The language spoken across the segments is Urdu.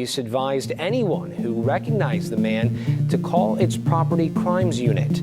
Police advised anyone who recognized the man to call its property crimes unit.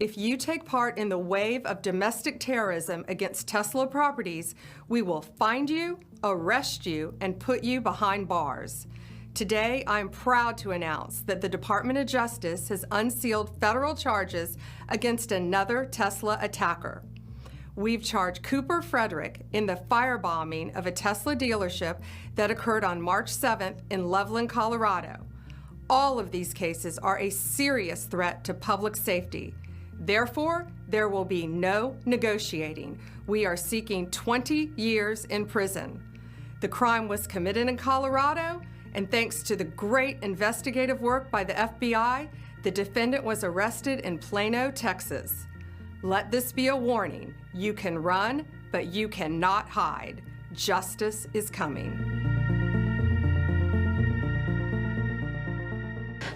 If you take part in the wave of domestic terrorism against Tesla properties, we will find you, arrest you, and put you behind bars. Today, I am proud to announce that the Department of Justice has unsealed federal charges against another Tesla attacker. We've charged Cooper Frederick in the firebombing of a Tesla dealership that occurred on March 7th in Loveland, Colorado. All of these cases are a serious threat to public safety. Therefore, there will be no negotiating. We are seeking 20 years in prison. The crime was committed in Colorado, and thanks to the great investigative work by the FBI, the defendant was arrested in Plano, Texas. Let this be a warning. You can run, but you cannot hide. Justice is coming.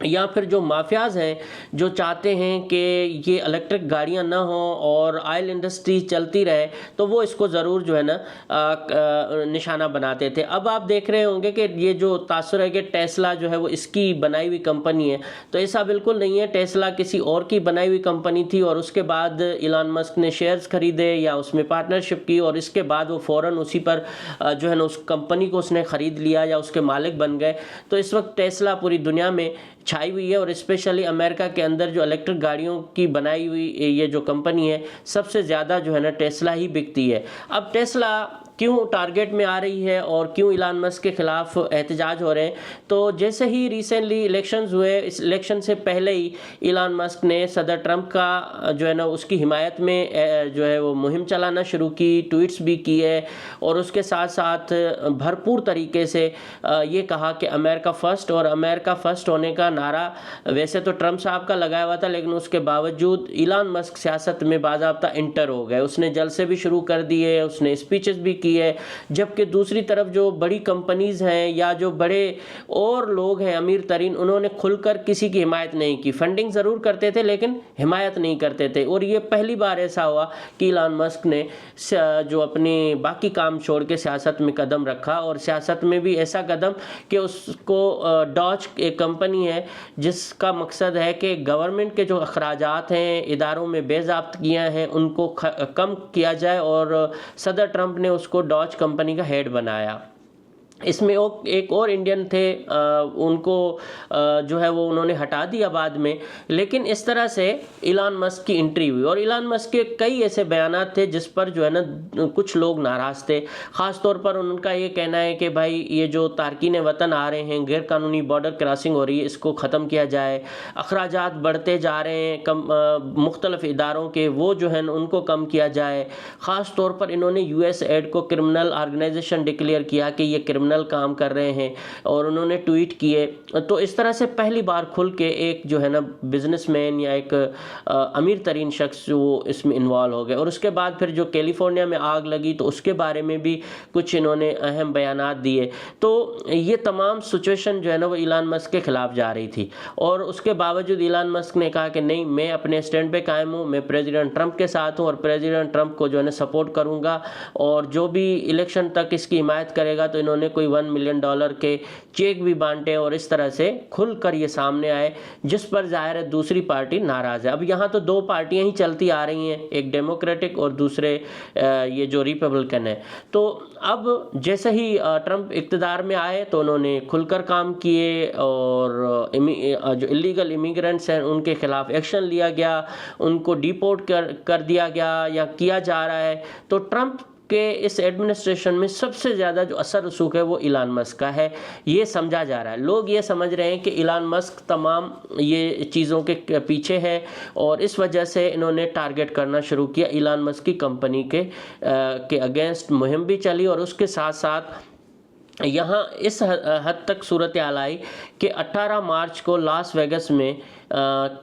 یا پھر جو مافیاز ہیں جو چاہتے ہیں کہ یہ الیکٹرک گاڑیاں نہ ہوں اور آئل انڈسٹری چلتی رہے، تو وہ اس کو ضرور جو ہے نا نشانہ بناتے تھے۔ اب آپ دیکھ رہے ہوں گے کہ یہ جو تاثر ہے کہ ٹیسلا جو ہے وہ اس کی بنائی ہوئی کمپنی ہے، تو ایسا بالکل نہیں ہے۔ ٹیسلا کسی اور کی بنائی ہوئی کمپنی تھی اور اس کے بعد ایلان مسک نے شیئرز خریدے یا اس میں پارٹنرشپ کی، اور اس کے بعد وہ فوراً اسی پر جو ہے نا اس کمپنی کو اس نے خرید لیا یا اس کے مالک بن گئے۔ تو اس وقت ٹیسلا پوری دنیا میں چھائی ہوئی ہے، اور اسپیشلی امریکہ کے اندر جو الیکٹرک گاڑیوں کی بنائی ہوئی یہ جو کمپنی ہے، سب سے زیادہ جو ہے نا ٹیسلا ہی بکتی ہے۔ اب ٹیسلا کیوں ٹارگٹ میں آ رہی ہے اور کیوں ایلان مسک کے خلاف احتجاج ہو رہے ہیں؟ تو جیسے ہی ریسنٹلی الیکشنز ہوئے، اس الیکشن سے پہلے ہی ایلان مسک نے صدر ٹرمپ کا جو ہے نا اس کی حمایت میں جو ہے وہ مہم چلانا شروع کی، ٹویٹس بھی کیے، اور اس کے ساتھ ساتھ بھرپور طریقے سے یہ کہا کہ امریکہ فرسٹ، اور امریکہ فرسٹ ہونے کا نعرہ ویسے تو ٹرمپ صاحب کا لگایا ہوا تھا، لیکن اس کے باوجود ایلان مسک سیاست میں باضابطہ انٹر ہو گئے۔ اس نے جلسے بھی شروع کر دیے، اس نے اسپیچز بھی کی ہے، جبکہ دوسری طرف جو بڑی کمپنیز ہیں یا جو بڑے اور لوگ ہیں امیر ترین، انہوں نے کھل کر کسی کی حمایت نہیں کی۔ فنڈنگ ضرور کرتے تھے لیکن حمایت نہیں کرتے تھے، اور یہ پہلی بار ایسا ہوا کہ ایلان مسک نے جو اپنے باقی کام چھوڑ کے سیاست میں قدم رکھا، اور سیاست میں بھی ایسا قدم کہ اس کو ڈاج ایک کمپنی ہے جس کا مقصد ہے کہ گورنمنٹ کے جو اخراجات ہیں اداروں میں بے ضابطگیاں ہیں ان کو کم کیا جائے، اور صدر ٹرمپ نے اس کو ڈاج کمپنی کا ہیڈ بنایا۔ اس میں ایک اور انڈین تھے، ان کو جو ہے وہ انہوں نے ہٹا دیا بعد میں، لیکن اس طرح سے ایلان مسک کی انٹری ہوئی، اور ایلان مسک کے کئی ایسے بیانات تھے جس پر جو ہے نا کچھ لوگ ناراض تھے۔ خاص طور پر ان کا یہ کہنا ہے کہ بھائی یہ جو تارکین وطن آ رہے ہیں، غیر قانونی بارڈر کراسنگ ہو رہی ہے، اس کو ختم کیا جائے، اخراجات بڑھتے جا رہے ہیں مختلف اداروں کے، وہ جو ہیں ان کو کم کیا جائے۔ خاص طور پر انہوں نے یو ایس ایڈ کو کرمنل آرگنائزیشن ڈکلیئر کیا کہ یہ کرمنل کام کر رہے ہیں، اور انہوں نے ٹویٹ کیے۔ تو اس طرح سے پہلی بار کھل کے ایک جو ہے نا بزنس مین یا ایک امیر ترین شخص وہ اس میں انوالو ہو گئے، اور اس کے بعد پھر جو کیلیفورنیا میں آگ لگی تو اس کے بارے میں بھی کچھ انہوں نے اہم بیانات دیے۔ تو یہ تمام سچویشن جو ہے نا وہ ایلان مسک کے خلاف جا رہی تھی، اور اس کے باوجود ایلان مسک نے کہا کہ نہیں، میں اپنے اسٹینڈ پہ قائم ہوں، میں پریزیڈنٹ ٹرمپ کے ساتھ ہوں، اور پریزیڈنٹ ٹرمپ کو جو ہے نا سپورٹ کروں گا، اور جو بھی الیکشن تک اس کی حمایت کرے گا۔ تو انہوں نے کوئی $1 ملین کے چیک بھی بانٹے، اور اس طرح سے کھل کر یہ سامنے آئے، جس پر ظاہر ہے دوسری پارٹی ناراض ہے۔ اب یہاں تو دو پارٹیاں ہی چلتی آ رہی ہیں، ایک ڈیموکریٹک اور دوسرے یہ جو ریپبلکن ہے۔ تو اب جیسے ہی ٹرمپ اقتدار میں آئے تو انہوں نے کھل کر کام کیے، اور جو الیگل امیگرنٹس ہیں ان کے خلاف ایکشن لیا گیا، ان کو ڈیپورٹ کر دیا گیا یا کیا جا رہا ہے۔ تو ٹرمپ کہ اس ایڈمنسٹریشن میں سب سے زیادہ جو اثر رسوخ ہے وہ ایلان مسک کا ہے، یہ سمجھا جا رہا ہے۔ لوگ یہ سمجھ رہے ہیں کہ ایلان مسک تمام یہ چیزوں کے پیچھے ہے، اور اس وجہ سے انہوں نے ٹارگٹ کرنا شروع کیا ایلان مسک کی کمپنی کے اگینسٹ مہم بھی چلی، اور اس کے ساتھ ساتھ یہاں اس حد تک صورتحال آئی کہ 18 مارچ کو لاس ویگس میں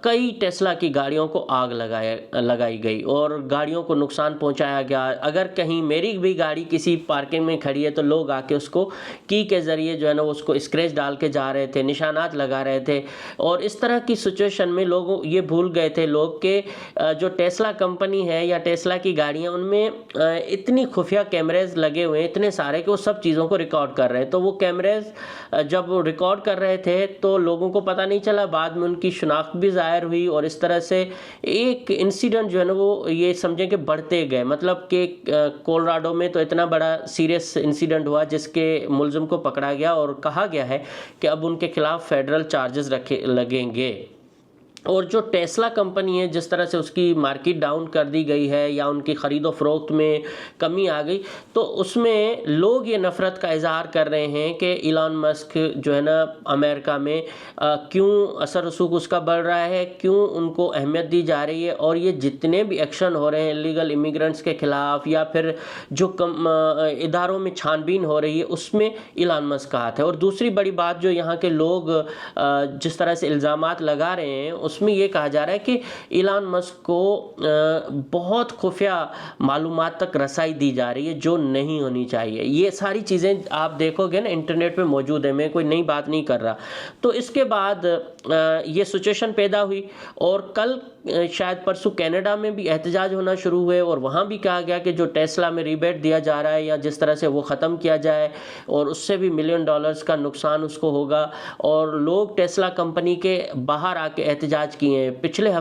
کئی ٹیسلا کی گاڑیوں کو آگ لگائی گئی، اور گاڑیوں کو نقصان پہنچایا گیا۔ اگر کہیں میری بھی گاڑی کسی پارکنگ میں کھڑی ہے تو لوگ آ کے اس کو کی کے ذریعے جو ہے نا اس کو اسکریچ ڈال کے جا رہے تھے، نشانات لگا رہے تھے، اور اس طرح کی سچویشن میں لوگوں یہ بھول گئے تھے لوگ کہ جو ٹیسلا کمپنی ہے یا ٹیسلا کی گاڑیاں، ان میں اتنی خفیہ کیمریز لگے ہوئے ہیں اتنے سارے کہ وہ سب چیزوں کو ریکارڈ کر رہے ہیں۔ تو وہ کیمریز جب ریکارڈ کر رہے تھے تو لوگوں کو پتہ نہیں چلا، بعد میں ان کی شناخت بھی ظاہر ہوئی، اور اس طرح سے ایک انسیڈنٹ جو ہے نا وہ یہ سمجھیں کہ بڑھتے گئے۔ مطلب کہ کولراڈو میں تو اتنا بڑا سیریس انسیڈنٹ ہوا جس کے ملزم کو پکڑا گیا، اور کہا گیا ہے کہ اب ان کے خلاف فیڈرل چارجز لگیں گے۔ اور جو ٹیسلا کمپنی ہے، جس طرح سے اس کی مارکیٹ ڈاؤن کر دی گئی ہے یا ان کی خرید و فروخت میں کمی آ گئی، تو اس میں لوگ یہ نفرت کا اظہار کر رہے ہیں کہ ایلان مسک جو ہے نا امریکہ میں کیوں اثر رسوخ اس کا بڑھ رہا ہے، کیوں ان کو اہمیت دی جا رہی ہے، اور یہ جتنے بھی ایکشن ہو رہے ہیں لیگل امیگرنٹس کے خلاف یا پھر جو اداروں میں چھان بین ہو رہی ہے، اس میں ایلان مسک کا ہاتھ ہے۔ اور دوسری بڑی بات جو یہاں کے لوگ جس طرح سے الزامات لگا رہے ہیں، اس میں یہ کہا جا رہا ہے کہ ایلان مسک کو بہت خفیہ معلومات تک رسائی دی جا رہی ہے جو نہیں ہونی چاہیے. یہ ساری چیزیں آپ دیکھو گے نا انٹرنیٹ پہ موجود ہے, میں کوئی نئی بات نہیں کر رہا. تو اس کے بعد یہ سچویشن پیدا ہوئی اور کل شاید پرسوں کینیڈا میں بھی احتجاج ہونا شروع ہوئے اور وہاں بھی کہا گیا کہ جو ٹیسلا میں ریبیٹ دیا جا رہا ہے یا جس طرح سے وہ ختم کیا جائے اور اس سے بھی $1 ملین کا نقصان اس کو ہوگا. اور لوگ ٹیسلا کمپنی کے باہر آ کے احتجاج کیے ہیں. پچھلے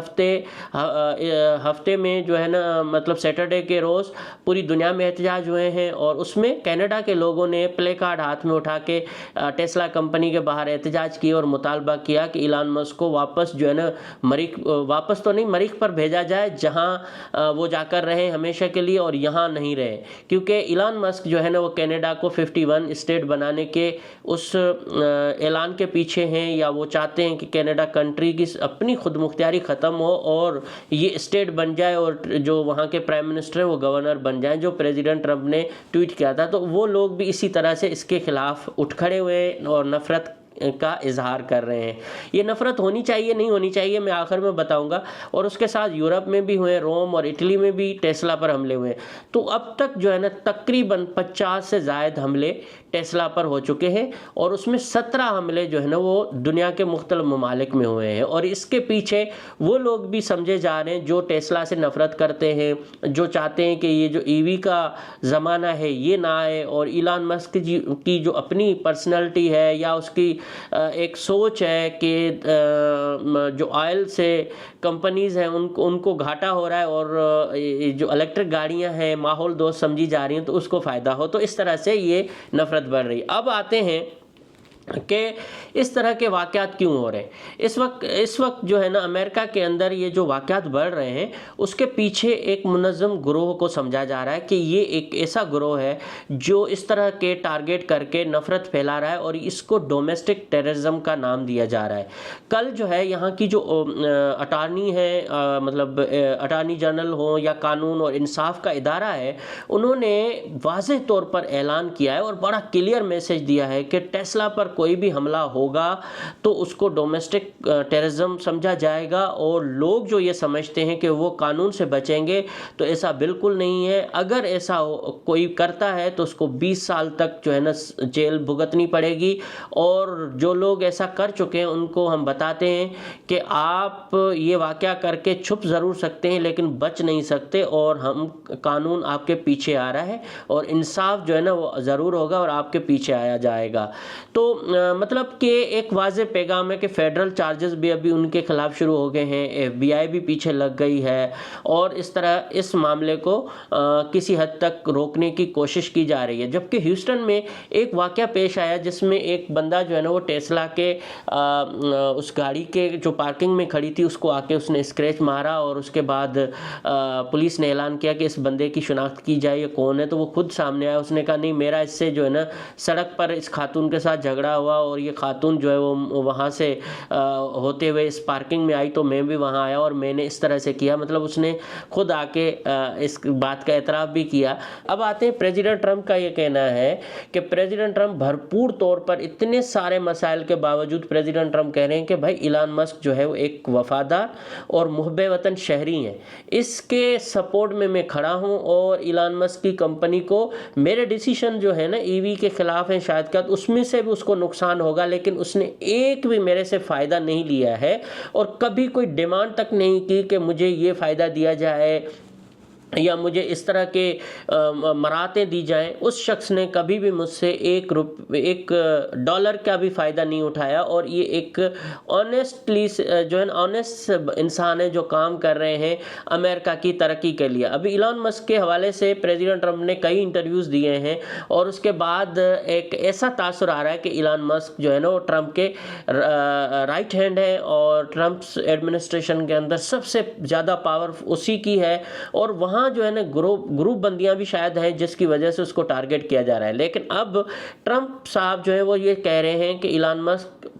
ہفتے میں جو ہے نا مطلب سیٹرڈے کے روز پوری دنیا میں احتجاج ہوئے ہیں اور اس میں کینیڈا کے لوگوں نے پلے کارڈ ہاتھ میں اٹھا کے ٹیسلا کمپنی کے باہر احتجاج کیا اور مطالبہ کیا کہ ایلان مسک کو واپس جو ہے نا واپس تو نہیں مریخ پر بھیجا جائے جہاں وہ جا کر رہے ہمیشہ کے لیے اور یہاں نہیں رہے. کیونکہ ایلان مسک جو ہے نا وہ کینیڈا کو 51 اسٹیٹ بنانے کے اس اعلان کے پیچھے ہیں, یا وہ چاہتے ہیں کہ کینیڈا کنٹری کی اپنی خود مختاری ختم ہو اور یہ اسٹیٹ بن جائے اور جو وہاں کے پرائم منسٹر ہیں وہ گورنر بن جائیں, جو پریزیڈنٹ ٹرمپ نے ٹویٹ کیا تھا. تو وہ لوگ بھی اسی طرح سے اس کے خلاف اٹھ کھڑے ہوئے اور نفرت کا اظہار کر رہے ہیں. یہ نفرت ہونی چاہیے نہیں ہونی چاہیے میں آخر میں بتاؤں گا. اور اس کے ساتھ یورپ میں بھی ہوئے, روم اور اٹلی میں بھی ٹیسلا پر حملے ہوئے. تو اب تک جو ہے نا تقریباً 50 سے زائد حملے ٹیسلا پر ہو چکے ہیں اور اس میں 17 حملے جو ہے نا وہ دنیا کے مختلف ممالک میں ہوئے ہیں. اور اس کے پیچھے وہ لوگ بھی سمجھے جا رہے ہیں جو ٹیسلا سے نفرت کرتے ہیں, جو چاہتے ہیں کہ یہ جو EV کا زمانہ ہے یہ نہ آئے. اور ایلان مسک کی جو اپنی پرسنالٹی ہے یا اس کی ایک سوچ ہے کہ جو آئل سے کمپنیز ہیں ان کو گھاٹا ہو رہا ہے اور جو الیکٹرک گاڑیاں ہیں ماحول دوست سمجھی جا رہی ہیں تو اس کو فائدہ ہو, تو اس طرح سے یہ نفرت بڑھ رہی. اب آتے ہیں کہ اس طرح کے واقعات کیوں ہو رہے ہیں. اس وقت جو ہے نا امریکہ کے اندر یہ جو واقعات بڑھ رہے ہیں اس کے پیچھے ایک منظم گروہ کو سمجھا جا رہا ہے کہ یہ ایک ایسا گروہ ہے جو اس طرح کے ٹارگیٹ کر کے نفرت پھیلا رہا ہے اور اس کو ڈومیسٹک ٹیررزم کا نام دیا جا رہا ہے. کل جو ہے یہاں کی جو اٹارنی ہے مطلب اٹارنی جنرل ہو یا قانون اور انصاف کا ادارہ ہے, انہوں نے واضح طور پر اعلان کیا ہے اور بڑا کلیئر میسج دیا ہے کہ ٹیسلا پر کوئی بھی حملہ ہوگا تو اس کو ڈومیسٹک ٹیررزم سمجھا جائے گا. اور لوگ جو یہ سمجھتے ہیں کہ وہ قانون سے بچیں گے تو ایسا بالکل نہیں ہے. اگر ایسا کوئی کرتا ہے تو اس کو 20 سال تک جو ہے نا جیل بھگتنی پڑے گی. اور جو لوگ ایسا کر چکے ہیں ان کو ہم بتاتے ہیں کہ آپ یہ واقعہ کر کے چھپ ضرور سکتے ہیں لیکن بچ نہیں سکتے, اور ہم قانون آپ کے پیچھے آ رہا ہے اور انصاف جو ہے نا وہ ضرور ہوگا اور آپ کے پیچھے آیا جائے گا. تو مطلب کہ ایک واضح پیغام ہے کہ فیڈرل چارجز بھی ابھی ان کے خلاف شروع ہو گئے ہیں, FBI بھی پیچھے لگ گئی ہے اور اس طرح اس معاملے کو کسی حد تک روکنے کی کوشش کی جا رہی ہے. جبکہ ہیوسٹن میں ایک واقعہ پیش آیا جس میں ایک بندہ جو ہے نا وہ ٹیسلا کے اس گاڑی کے جو پارکنگ میں کھڑی تھی اس کو آ کے اس نے اسکریچ مارا اور اس کے بعد پولیس نے اعلان کیا کہ اس بندے کی شناخت کی جائے, یہ کون ہے. تو وہ خود سامنے آیا, اس نے کہا نہیں میرا اس سے جو ہے نا سڑک پر اس خاتون کے ساتھ جھگڑا ہوا اور یہ خاتون جو ہے وہ وہاں سے ہوتے ہوئے اس پارکنگ میں آئی تو میں بھی وہاں آیا اور میں نے اس طرح سے کیا. مطلب اس نے خود آ کے اس بات کا اعتراف بھی کیا. اب آتے ہیں پریزیڈنٹ ٹرمپ کا یہ کہنا ہے کہ پریزیڈنٹ ٹرمپ بھرپور طور پر اتنے سارے مسائل کے باوجود پریزیڈنٹ ٹرمپ کہہ رہے ہیں کہ بھائی ایلان مسک جو ہے وہ ایک وفادار اور محب وطن شہری ہیں, اس کے سپورٹ میں کھڑا ہوں اور ایلان مسک کی کمپنی کو میرے ڈیسیشن جو ہے نا EV کے خلاف ہیں شاید کا اس میں سے بھی اس کو نقصان ہوگا لیکن اس نے ایک بھی میرے سے فائدہ نہیں لیا ہے اور کبھی کوئی ڈیمانڈ تک نہیں کی کہ مجھے یہ فائدہ دیا جائے یا مجھے اس طرح کے مراتیں دی جائیں. اس شخص نے کبھی بھی مجھ سے $1 کا بھی فائدہ نہیں اٹھایا اور یہ ایک آنیسٹلی جو ہے آنیسٹ انسان ہے جو کام کر رہے ہیں امریکہ کی ترقی کے لیے. ابھی ایلان مسک کے حوالے سے پریزیڈنٹ ٹرمپ نے کئی انٹرویوز دیے ہیں اور اس کے بعد ایک ایسا تاثر آ رہا ہے کہ ایلان مسک جو ہے نا وہ ٹرمپ کے رائٹ ہینڈ ہے اور ٹرمپ ایڈمنسٹریشن کے اندر سب سے زیادہ پاور اسی کی ہے اور وہاں جو ہے نا گروپ بندیاں بھی شاید ہیں جس کی وجہ سے اس کو ٹارگٹ کیا جا رہا ہے. لیکن اب ٹرمپ صاحب جو ہے وہ یہ کہہ رہے ہیں کہ ایلان مسک